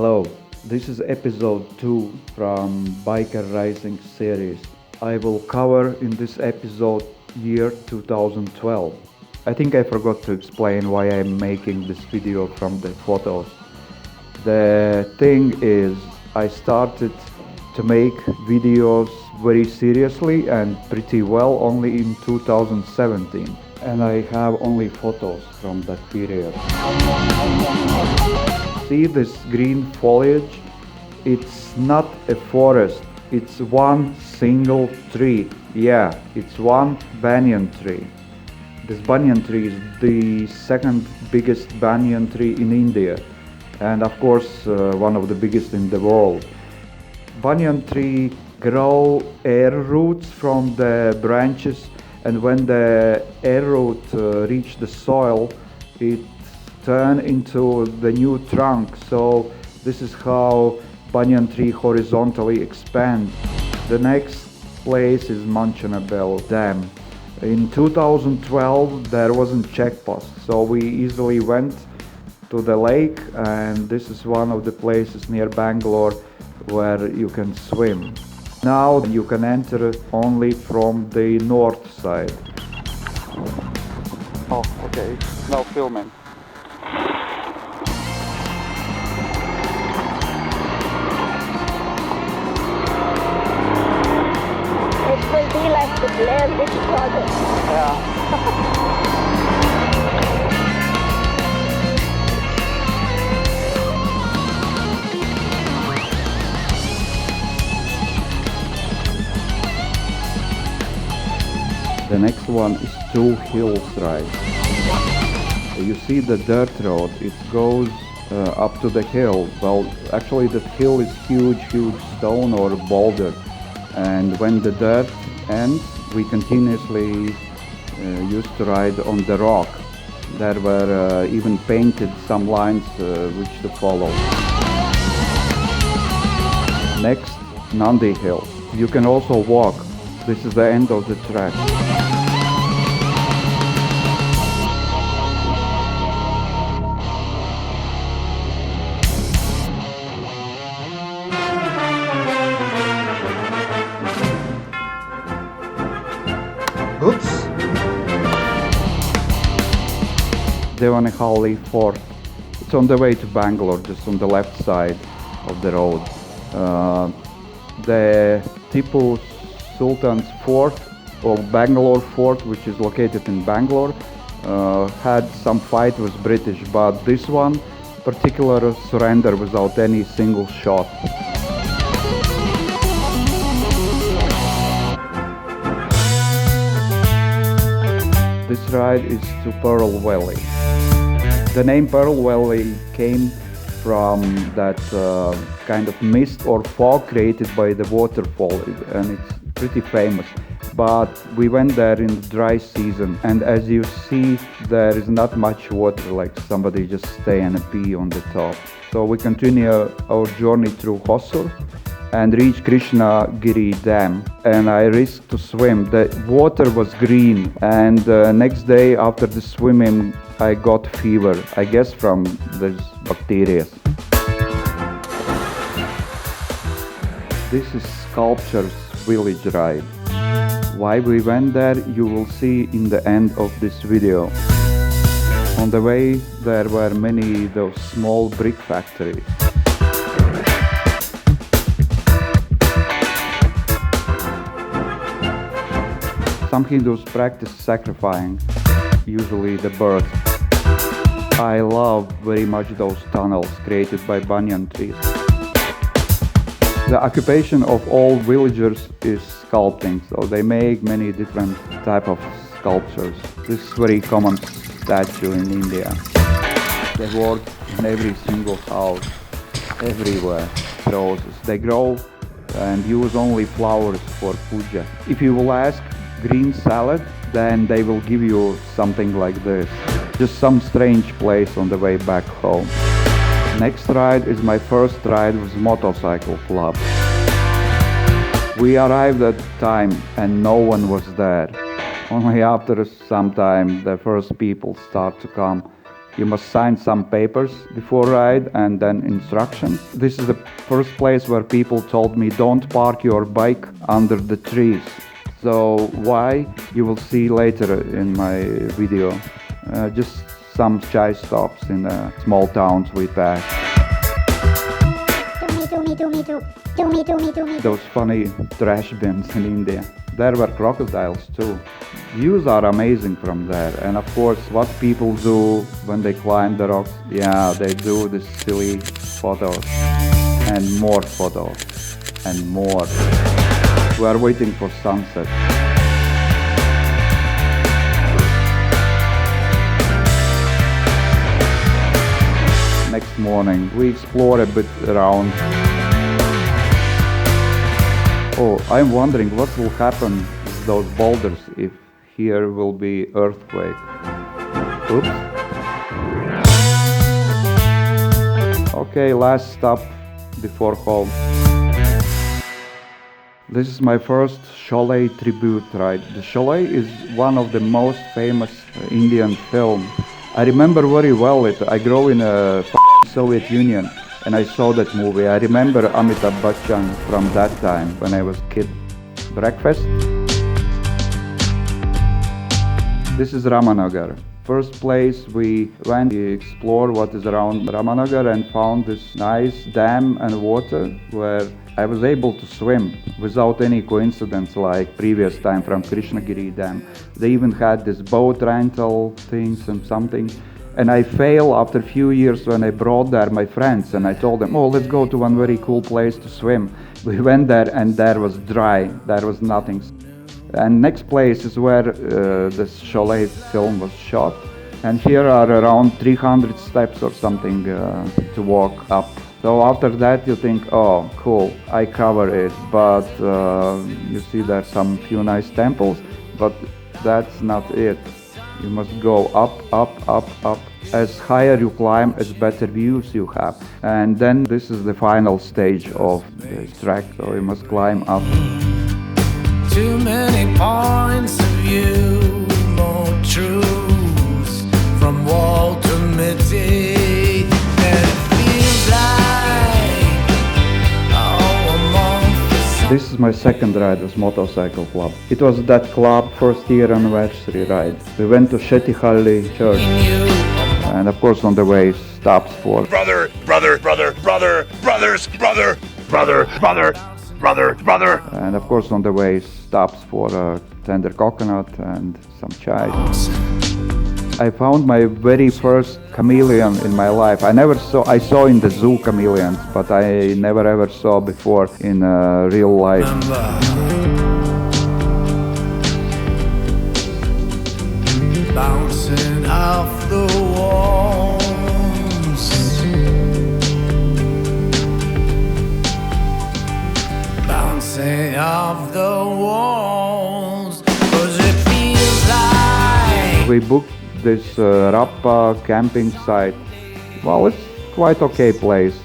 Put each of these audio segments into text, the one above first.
Hello, this is episode 2 from Biker Rising series. I will cover in this episode year 2012. I think I forgot to explain why I'm making this video from the photos. The thing is, I started to make videos very seriously and pretty well only in 2017. And I have only photos from that period. See this green foliage? It's not a forest, it's one single tree. Yeah, it's one banyan tree. This banyan tree is the second biggest banyan tree in India, and of course one of the biggest in the world. Banyan tree grow air roots from the branches, and when the air root reach the soil, it turn into the new trunk. So this is how banyan tree horizontally expand. The next place is Manchanabel Dam. In 2012 there wasn't checkpost, so we easily went to the lake, and this is one of the places near Bangalore where you can swim. Now you can enter only from the north side. Oh, okay, now filming. It will be like the Blair Witch Project. Yeah. The next one is Two Hills Ride. You see the dirt road, it goes up to the hill. Well, actually that hill is huge stone or boulder. And when the dirt ends, we continuously used to ride on the rock. There were even painted some lines which to follow. Next, Nandi Hill. You can also walk. This is the end of the track. Oops! Devanahalli Fort. It's on the way to Bangalore, just on the left side of the road. The Tipu Sultan's Fort, or Bangalore Fort, which is located in Bangalore, had some fight with British, but this one particular surrendered without any single shot. This ride is to Pearl Valley. The name Pearl Valley came from that kind of mist or fog created by the waterfall, and it's pretty famous. But we went there in the dry season, and as you see, there is not much water, like somebody just stay and pee on the top. So we continue our journey through Hosur and reach Krishnagiri Dam, and I risked to swim. The water was green, and next day after the swimming I got fever, I guess from this bacteria. This is Sculpture's Village Ride. Why we went there you will see in the end of this video. On the way there were many those small brick factories. Some Hindus practice sacrificing, usually the birds. I love very much those tunnels created by banyan trees. The occupation of all villagers is sculpting, so they make many different type of sculptures. This is very common statue in India. They work in every single house, everywhere, roses. They grow and use only flowers for puja. If you will ask green salad, then they will give you something like this. Just some strange place on the way back home. Next ride is my first ride with motorcycle club. We arrived at the time and no one was there. Only after some time the first people start to come You must sign some papers before ride and then instructions. This is the first place where people told me don't park your bike under the trees. So why? You will see later in my video. Just some chai stops in small towns we passed. Those funny trash bins in India. There were crocodiles too. Views are amazing from there, and of course what people do when they climb the rocks, yeah, they do these silly photos and more photos and more. We are waiting for sunset. Next morning we explore a bit around. Oh, I'm wondering what will happen with those boulders if here will be earthquake. Oops. Okay, last stop before home. This is my first chalet tribute ride. The chalet is one of the most famous Indian films. I remember very well it. I grew in a Soviet Union and I saw that movie. I remember Amitabh Bachchan from that time when I was a kid. Breakfast. This is Ramanagar. First place we went to explore what is around Ramanagar and found this nice dam and water where I was able to swim without any coincidence like previous time from Krishnagiri Dam. They even had this boat rental things and something. And I failed after a few years when I brought there my friends and I told them, oh, let's go to one very cool place to swim. We went there and there was dry, there was nothing. And next place is where this chalet film was shot. And here are around 300 steps or something to walk up. So after that you think, oh, cool, I cover it. But you see there's some few nice temples, but that's not it. You must go up, up, up, up. As higher you climb, as better views you have. And then this is the final stage of this track, so you must climb up. Too many points of view, more truths from wall to midday, and it feels like a month. This is my second ride with motorcycle club. It was that club first year anniversary ride. We went to Shettihalli church, and of course on the way stops for brother, and of course on the way stops for a tender coconut and some chai. I found my very first chameleon in my life. I saw in the zoo chameleons, but I never ever saw before in real life. Bouncing off the walls, bouncing off the walls, 'cause it feels like We booked this Rappa camping site. Well, it's quite okay place.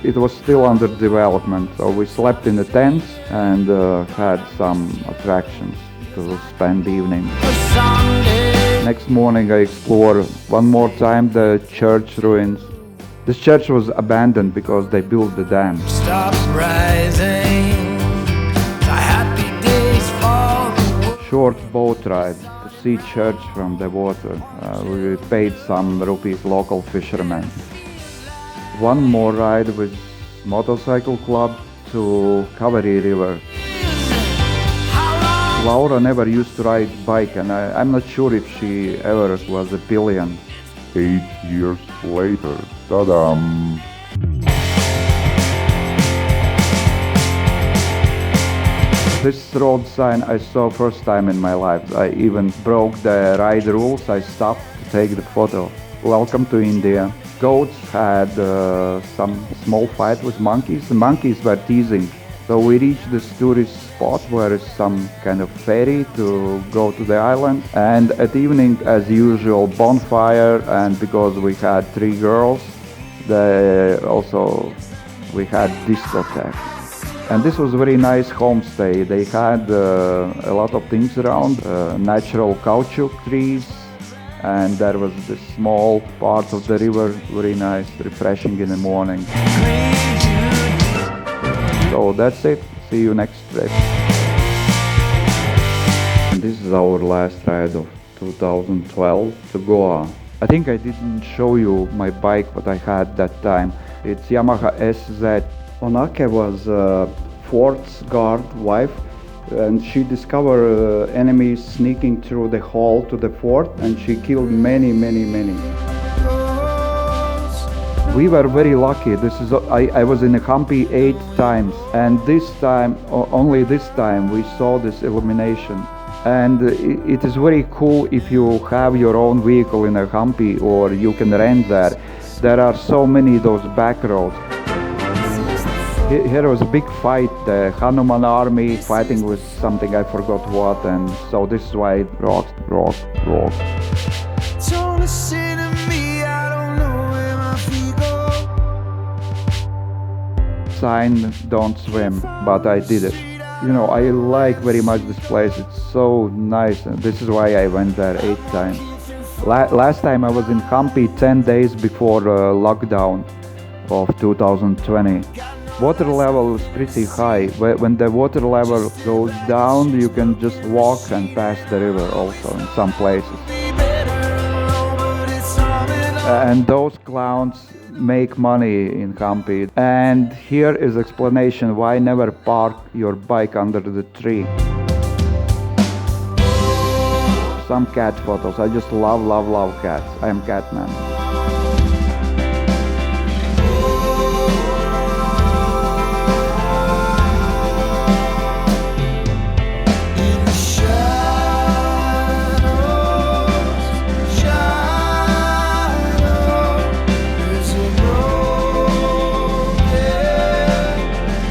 It was still under development, so we slept in the tents and had some attractions to spend the evening. a Sunday. Next morning I explored one more time the church ruins. This church was abandoned because they built the dam. Stop rising. The happy days for the world. Short boat ride to see church from the water. We paid some rupees local fishermen. One more ride with motorcycle club to Kaveri River. Laura never used to ride bike and I'm not sure if she ever was a pillion. 8 years later, ta-dam! This road sign I saw first time in my life. I even broke the ride rules. I stopped to take the photo. Welcome to India. Goats had some small fight with monkeys. The monkeys were teasing. So we reached this tourist spot where is some kind of ferry to go to the island. And at evening, as usual, bonfire. And because we had 3 girls, we had discotheque. And this was a very nice homestay. They had a lot of things around, natural caoutchouc trees, and there was this small part of the river, very nice, refreshing in the morning. So that's it. See you next trip. And this is our last ride of 2012 to Goa. I think I didn't show you my bike what I had that time. It's Yamaha SZ. Onake was fort's guard wife, and she discovered enemies sneaking through the hall to the fort, and she killed many. We were very lucky. I was in a Hampi 8 times, and this time, only this time, we saw this illumination. And it is very cool if you have your own vehicle in a Hampi, or you can rent there. There are so many those back roads. Here was a big fight, the Hanuman army fighting with something, I forgot what, and so this is why it rocked. Sign, don't swim, but I did it. You know, I like very much this place, it's so nice, and this is why I went there 8 times. Last time I was in Hampi 10 days before lockdown of 2020. Water level is pretty high. When the water level goes down, you can just walk and pass the river also in some places. And those clowns make money in Hampi. And here is explanation why never park your bike under the tree. Some cat photos. I just love cats. I am cat man.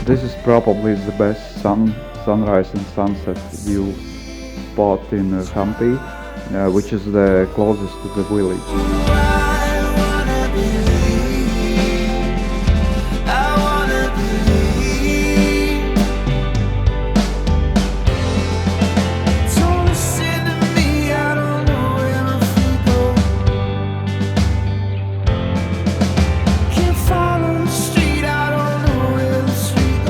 This is probably the best sunrise and sunset view spot in Hampi, which is the closest to the village.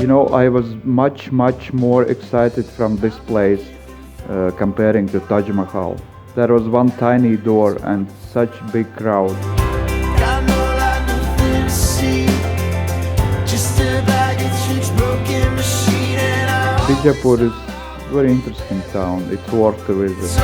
You know, I was much more excited from this place comparing to Taj Mahal. There was one tiny door and such big crowd. Bijapur is a very interesting town. It's worth the visit.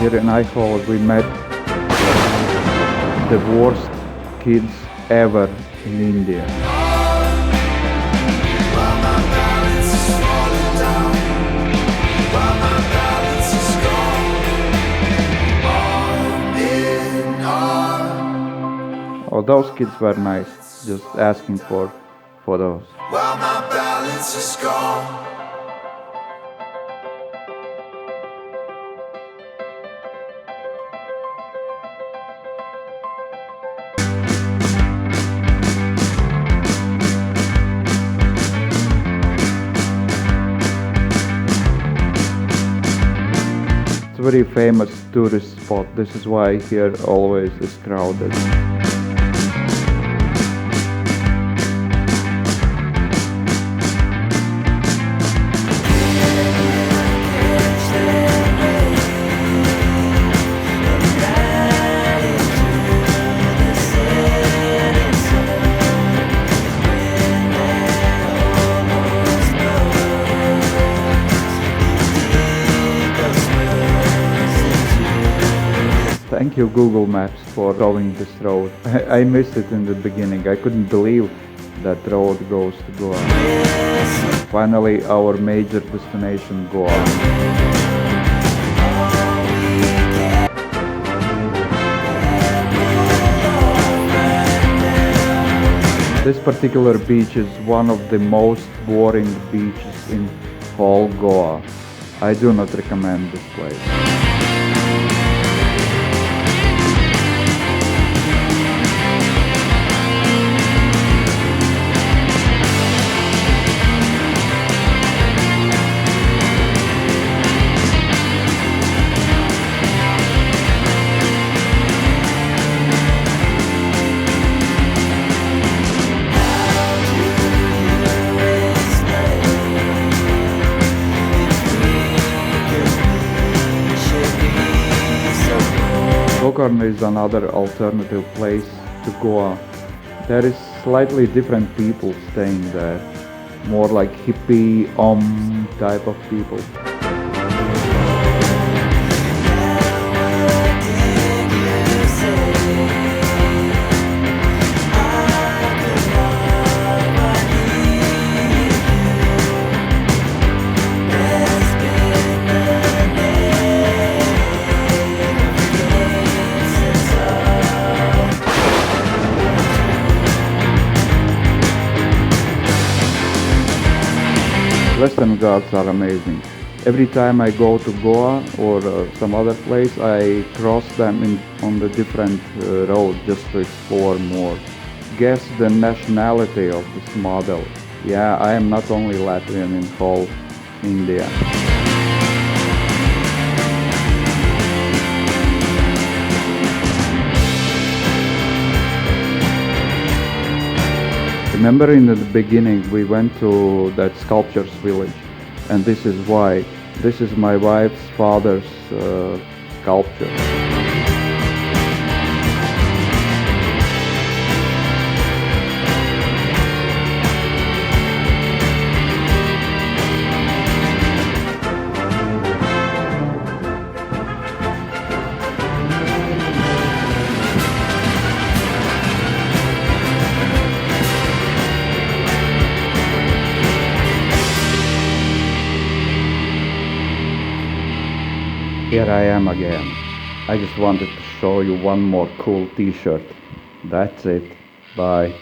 Here in Eichwald we met the worst kids ever in India. Oh, those kids were nice, just asking for photos. Well, my balance is gone. Very famous tourist spot. This is why here always is crowded. you Google Maps for showing this road. I missed it in the beginning. I couldn't believe that road goes to Goa. Finally, our major destination, Goa. This particular beach is one of the most boring beaches in whole Goa. I do not recommend this place. Gokarna is another alternative place to Goa. There is slightly different people staying there, more like hippie, type of people. Western Ghats are amazing. Every time I go to Goa or some other place, I cross them on the different road just to explore more. Guess the nationality of this model. Yeah, I am not only Latvian in whole India. Remember in the beginning we went to that sculptures village, and this is why. This is my wife's father's sculpture. Here I am again. I just wanted to show you one more cool t-shirt. That's it. Bye.